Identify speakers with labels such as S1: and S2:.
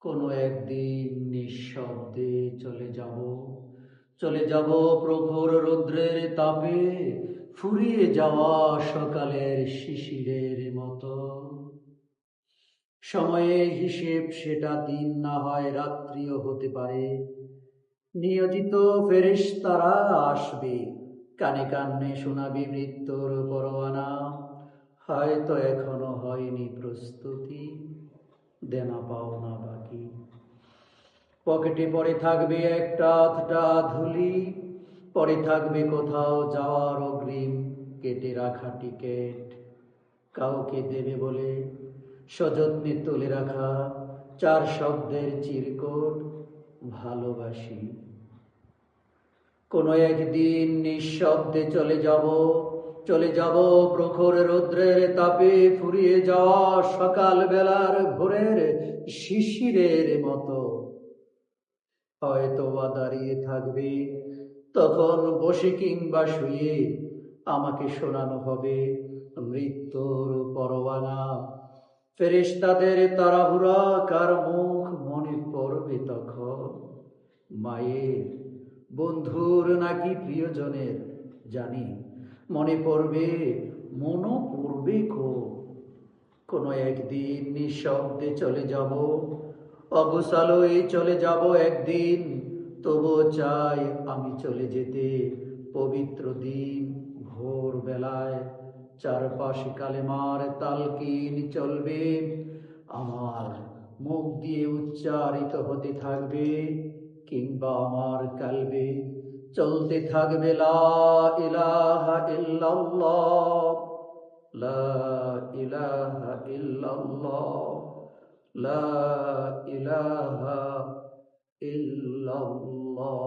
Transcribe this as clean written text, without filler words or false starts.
S1: কোনো একদিন নিঃশব্দে চলে যাব প্রখর রৌদ্রের তাপে, ফুরিয়ে যাওয়া সকালের শিশিরের মতো। সময়ের হিসেব সেটা দিন না হয় রাত্রিও হতে পারে। নিয়োজিত ফেরেশতারা আসবে, কানে কানে শোনাবি মৃত্যুর পরোয়ানা। হয়তো এখনো হয়নি প্রস্তুতি, দেনা পাওনা বাকি। পকেটে পড়ে থাকবে একটা আধটা ধুলি, পড়ে থাকবে কোথাও যাওয়ার অগ্রিম কেটে রাখা টিকেট। কাউকে দেবে বলে সযত্নে তুলে রাখা 4 শব্দের চিরকুট, ভালোবাসি। কোনো একদিন নিঃশব্দে চলে যাব প্রখর রৌদ্রের তাপে, ফুরিয়ে যাওয়া সকাল বেলার ভোরের শিশিরের মতো। হয়তো বা দাঁড়িয়ে থাকবে তখন বসে কিংবা শুয়ে, আমাকে শোনানো হবে মৃত্যুর পরোয়ানা। ফেরেশতাদের তাড়াহুড়া, কার মুখ মনে পড়বে তখন? মায়ের, বন্ধুর নাকি প্রিয়জনের জানি, মনে পড়বে, মনও পড়বে কোনো একদিন নিঃশব্দে চলে যাব, অগোছালোয় চলে যাব একদিন। তবুও চাই আমি চলে যেতে পবিত্র দিন ভোর বেলায়। চারপাশে কালেমার তালকিন চলবে, আমার মুখ দিয়ে উচ্চারিত হতে থাকবে, কিংবা আমার কালবে চলতে থাকবে লা ইলাহা ইল্লাল্লাহ, লা ইলাহা ইল্লাল্লাহ, লা ইলাহা ইল্লাল্লাহ।